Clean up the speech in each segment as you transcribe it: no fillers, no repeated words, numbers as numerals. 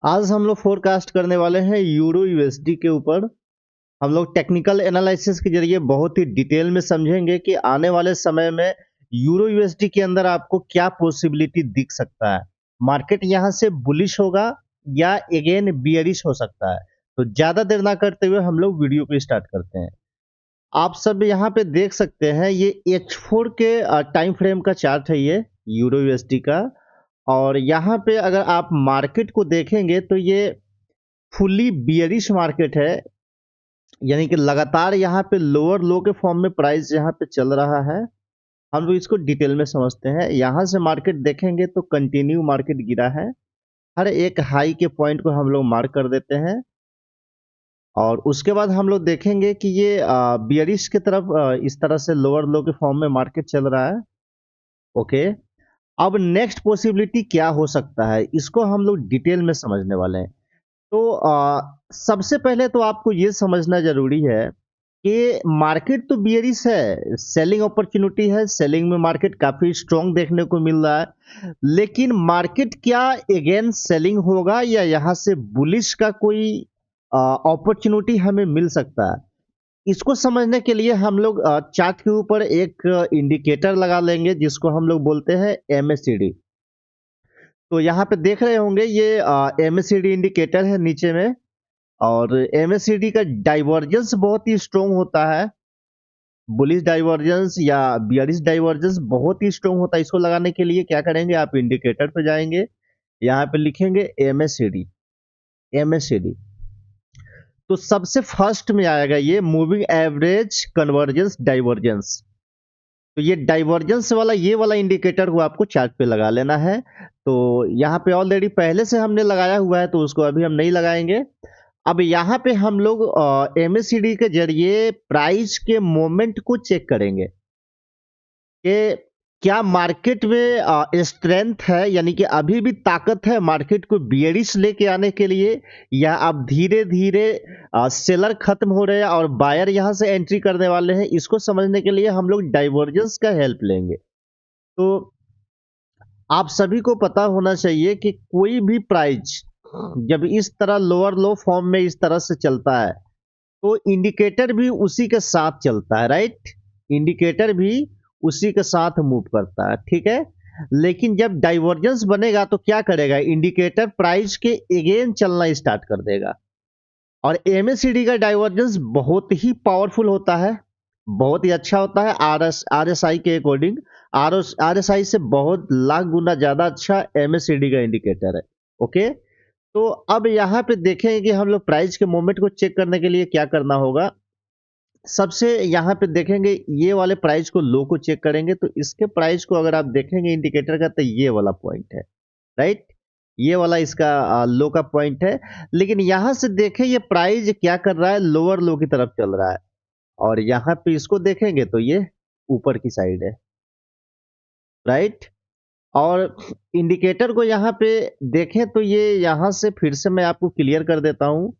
आज हम लोग फोरकास्ट करने वाले हैं यूरो यूएसडी के ऊपर। हम लोग टेक्निकल एनालिसिस के जरिए बहुत ही डिटेल में समझेंगे कि आने वाले समय में यूरो यूएसडी के अंदर आपको क्या पॉसिबिलिटी दिख सकता है। मार्केट यहाँ से बुलिश होगा या अगेन बियरिश हो सकता है। तो ज़्यादा देर ना करते हुए हम लोग वीडियो को स्टार्ट करते हैं। आप सब यहाँ पे देख सकते हैं ये H4 के टाइम फ्रेम का चार्ट है ये यूरो यूएसडी का। और यहाँ पे अगर आप मार्केट को देखेंगे तो ये फुली बियरिश मार्केट है, यानी कि लगातार यहाँ पे लोअर लो के फॉर्म में प्राइस यहाँ पे चल रहा है। हम लोग इसको डिटेल में समझते हैं। यहाँ से मार्केट देखेंगे तो कंटिन्यू मार्केट गिरा है। हर एक हाई के पॉइंट को हम लोग मार्क कर देते हैं और उसके बाद हम लोग देखेंगे कि ये बियरिश की तरफ इस तरह से लोअर लो के फॉर्म में मार्केट चल रहा है। ओके, अब नेक्स्ट पॉसिबिलिटी क्या हो सकता है इसको हम लोग डिटेल में समझने वाले हैं। तो सबसे पहले तो आपको ये समझना जरूरी है कि मार्केट तो बियरिश है, सेलिंग अपॉर्चुनिटी है, सेलिंग में मार्केट काफी स्ट्रॉन्ग देखने को मिल रहा है। लेकिन मार्केट क्या अगेन सेलिंग होगा या यहाँ से बुलिश का कोई अपॉर्चुनिटी हमें मिल सकता है। इसको समझने के लिए हम लोग चार्ट के ऊपर एक इंडिकेटर लगा लेंगे जिसको हम लोग बोलते हैं MACD। तो यहाँ पे देख रहे होंगे ये MACD इंडिकेटर है नीचे में। और MACD का डाइवर्जेंस बहुत ही स्ट्रॉन्ग होता है। बुलिश डाइवर्जेंस या बियरिश डाइवर्जेंस बहुत ही स्ट्रॉन्ग होता है। इसको लगाने के लिए क्या करेंगे, आप इंडिकेटर पे जाएंगे, यहाँ पे लिखेंगे MACD। MACD तो सबसे फर्स्ट में आएगा ये मूविंग एवरेज कन्वर्जेंस डाइवर्जेंस। तो ये डाइवर्जेंस वाला ये वाला इंडिकेटर को आपको चार्ट पे लगा लेना है। तो यहाँ पे ऑलरेडी पहले से हमने लगाया हुआ है तो उसको अभी हम नहीं लगाएंगे। अब यहाँ पे हम लोग MACD के जरिए प्राइस के मोमेंट को चेक करेंगे कि क्या मार्केट में स्ट्रेंथ है, यानी कि अभी भी ताकत है मार्केट को बियरिश लेके आने के लिए, या अब धीरे धीरे सेलर खत्म हो रहे हैं और बायर यहाँ से एंट्री करने वाले हैं। इसको समझने के लिए हम लोग डाइवर्जेंस का हेल्प लेंगे। तो आप सभी को पता होना चाहिए कि कोई भी प्राइस जब इस तरह लोअर लो फॉर्म में इस तरह से चलता है तो इंडिकेटर भी उसी के साथ चलता है, राइट। इंडिकेटर भी उसी के साथ मूव करता है, ठीक है। लेकिन जब डाइवर्जेंस बनेगा तो क्या करेगा, इंडिकेटर प्राइस के अगेन चलना स्टार्ट कर देगा। और MACD का डाइवर्जेंस बहुत ही पावरफुल होता है, बहुत ही अच्छा होता है। RSI के अकॉर्डिंग RSI से बहुत लाख गुना ज्यादा अच्छा MACD का इंडिकेटर है। ओके, तो अब यहाँ पे देखेंगे कि हम लोग प्राइस के मोमेंट को चेक करने के लिए क्या करना होगा। सबसे यहाँ पे देखेंगे ये वाले प्राइस को लो को चेक करेंगे तो इसके प्राइस को अगर आप देखेंगे इंडिकेटर का तो ये वाला पॉइंट है, राइट। ये वाला इसका लो का पॉइंट है। लेकिन यहाँ से देखें ये प्राइस क्या कर रहा है, लोअर लो की तरफ चल रहा है। और यहाँ पे इसको देखेंगे तो ये ऊपर की साइड है, राइट। और इंडिकेटर को यहाँ पे देखें तो ये यहाँ से फिर से मैं आपको क्लियर कर देता हूं।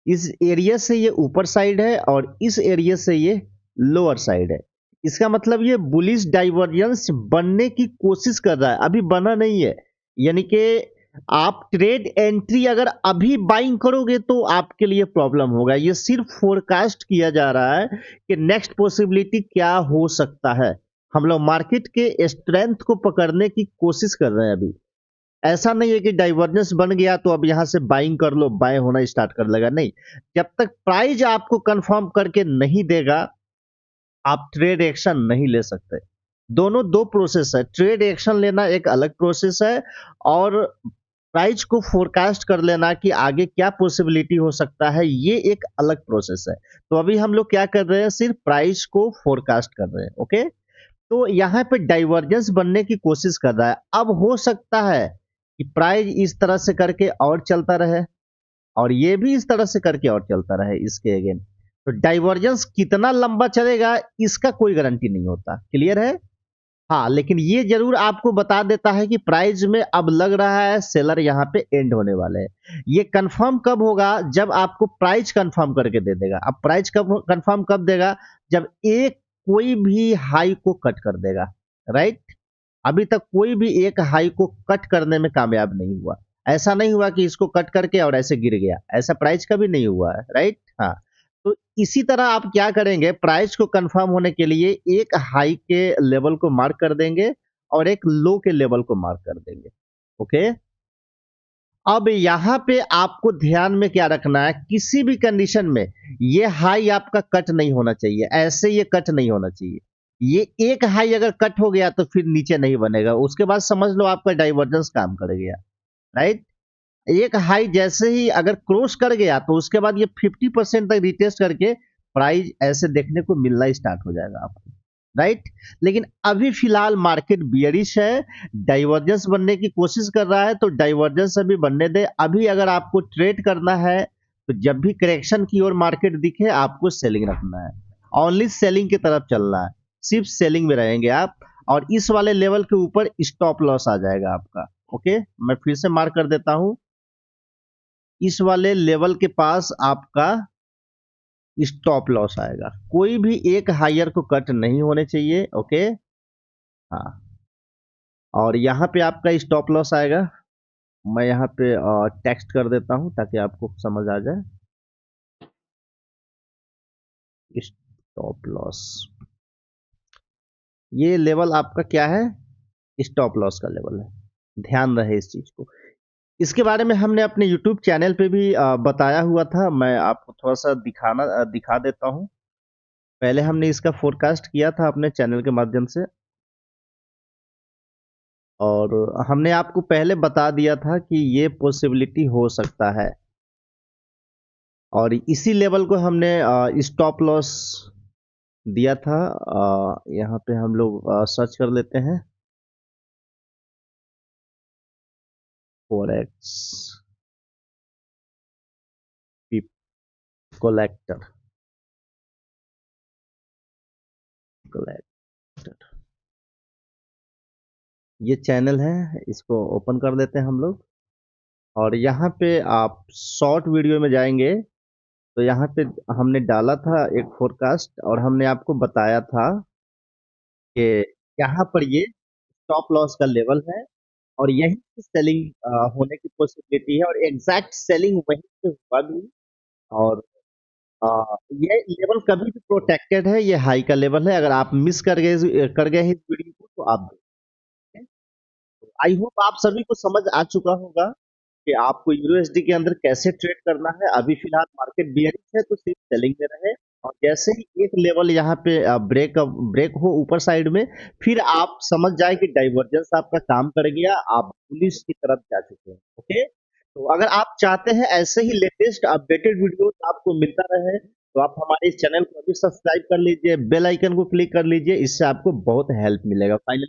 इस एरिया से ये ऊपर साइड है और इस एरिया से ये लोअर साइड है। इसका मतलब ये बुलिश डाइवर्जेंस बनने की कोशिश कर रहा है, अभी बना नहीं है। यानी कि आप ट्रेड एंट्री अगर अभी बाइंग करोगे तो आपके लिए प्रॉब्लम होगा। ये सिर्फ फोरकास्ट किया जा रहा है कि नेक्स्ट पॉसिबिलिटी क्या हो सकता है। हम लोग मार्केट के स्ट्रेंथ को पकड़ने की कोशिश कर रहे हैं अभी। ऐसा नहीं है कि डाइवर्जेंस बन गया तो अब यहां से बाइंग कर लो, बाय होना स्टार्ट कर लेगा, नहीं। जब तक प्राइस आपको कंफर्म करके नहीं देगा आप ट्रेड एक्शन नहीं ले सकते। दोनों दो प्रोसेस है, ट्रेड एक्शन लेना एक अलग प्रोसेस है और प्राइस को फोरकास्ट कर लेना कि आगे क्या पॉसिबिलिटी हो सकता है ये एक अलग प्रोसेस है। तो अभी हम लोग क्या कर रहे हैं, सिर्फ प्राइस को फोरकास्ट कर रहे हैं। ओके, तो यहाँ पे डाइवर्जेंस बनने की कोशिश कर रहा है। अब हो सकता है कि प्राइस इस तरह से करके और चलता रहे और ये भी इस तरह से करके और चलता रहे इसके अगेन। तो डाइवर्जेंस कितना लंबा चलेगा इसका कोई गारंटी नहीं होता, क्लियर है। हाँ, लेकिन ये जरूर आपको बता देता है कि प्राइस में अब लग रहा है सेलर यहाँ पे एंड होने वाले हैं। ये कंफर्म कब होगा, जब आपको प्राइस कंफर्म करके दे देगा। अब प्राइस कब कंफर्म कब देगा, जब एक कोई भी हाई को कट कर देगा, राइट। अभी तक कोई भी एक हाई को कट करने में कामयाब नहीं हुआ। ऐसा नहीं हुआ कि इसको कट करके और ऐसे गिर गया, ऐसा प्राइस कभी नहीं हुआ है, राइट? हाँ, तो इसी तरह आप क्या करेंगे, प्राइस को कंफर्म होने के लिए एक हाई के लेवल को मार्क कर देंगे और एक लो के लेवल को मार्क कर देंगे, ओके? अब यहाँ पे आपको ध्यान में क्या रखना है, किसी भी कंडीशन में ये हाई आपका कट नहीं होना चाहिए, ऐसे ये कट नहीं होना चाहिए। ये एक हाई अगर कट हो गया तो फिर नीचे नहीं बनेगा, उसके बाद समझ लो आपका डाइवर्जेंस काम कर गया, राइट? एक हाई जैसे ही अगर क्रॉस कर गया तो उसके बाद ये 50% तक रिटेस्ट करके प्राइस ऐसे देखने को मिलना स्टार्ट हो जाएगा आपको, राइट? लेकिन अभी फिलहाल मार्केट बियरिश है, डाइवर्जेंस बनने की कोशिश कर रहा है, तो डाइवर्जेंस अभी बनने दे। अभी अगर आपको ट्रेड करना है तो जब भी करेक्शन की ओर मार्केट दिखे आपको सेलिंग रखना है, ओनली सेलिंग की तरफ चलना है, सिर्फ सेलिंग में रहेंगे आप। और इस वाले लेवल के ऊपर स्टॉप लॉस आ जाएगा आपका, ओके? मैं फिर से मार्क कर देता हूं, इस वाले लेवल के पास आपका स्टॉप लॉस आएगा, कोई भी एक हायर को कट नहीं होने चाहिए, ओके? हाँ, और यहाँ पे आपका स्टॉप लॉस आएगा, मैं यहाँ पे टेक्स्ट कर देता हूँ ताकि आपको समझ आ जाए। स्टॉप लॉस, ये लेवल आपका क्या है, स्टॉप लॉस का लेवल है, ध्यान रहे इस चीज को। इसके बारे में हमने अपने यूट्यूब चैनल पे भी बताया हुआ था, मैं आपको थोड़ा सा दिखा देता हूँ। पहले हमने इसका फोरकास्ट किया था अपने चैनल के माध्यम से, और हमने आपको पहले बता दिया था कि ये पॉसिबिलिटी हो सकता है, और इसी लेवल को हमने स्टॉप लॉस दिया था। यहाँ पे हम लोग सर्च कर लेते हैं, फॉरेक्स कलेक्टर, ये चैनल है, इसको ओपन कर देते हैं हम लोग। और यहाँ पे आप शॉर्ट वीडियो में जाएंगे तो यहाँ पे हमने डाला था एक फोरकास्ट, और हमने आपको बताया था कि यहाँ पर ये स्टॉप लॉस का लेवल है और यहीं से सेलिंग होने की पॉसिबिलिटी है, और एग्जैक्ट सेलिंग वहीं से हुआ भी। और ये लेवल कभी भी प्रोटेक्टेड है, ये हाई का लेवल है, अगर आप मिस कर गए इस वीडियो को तो आप देखें। आई होप आप सभी को समझ आ चुका होगा कि आपको यूएसडी के अंदर कैसे ट्रेड करना है। अभी फिलहाल मार्केट बियरिश है तो सिर्फ सेलिंग में रहे, और जैसे ही एक लेवल यहाँ पे ब्रेक हो ऊपर साइड में, फिर आप समझ जाए कि डाइवर्जेंस आपका काम कर गया, आप पुलिस की तरफ जा चुके हैं, ओके? तो अगर आप चाहते हैं ऐसे ही लेटेस्ट अपडेटेड वीडियोस आपको मिलता रहे, तो आप हमारे इस चैनल को अभी सब्सक्राइब कर लीजिए, बेल आइकन को क्लिक कर लीजिए, इससे आपको बहुत हेल्प मिलेगा। फाइनली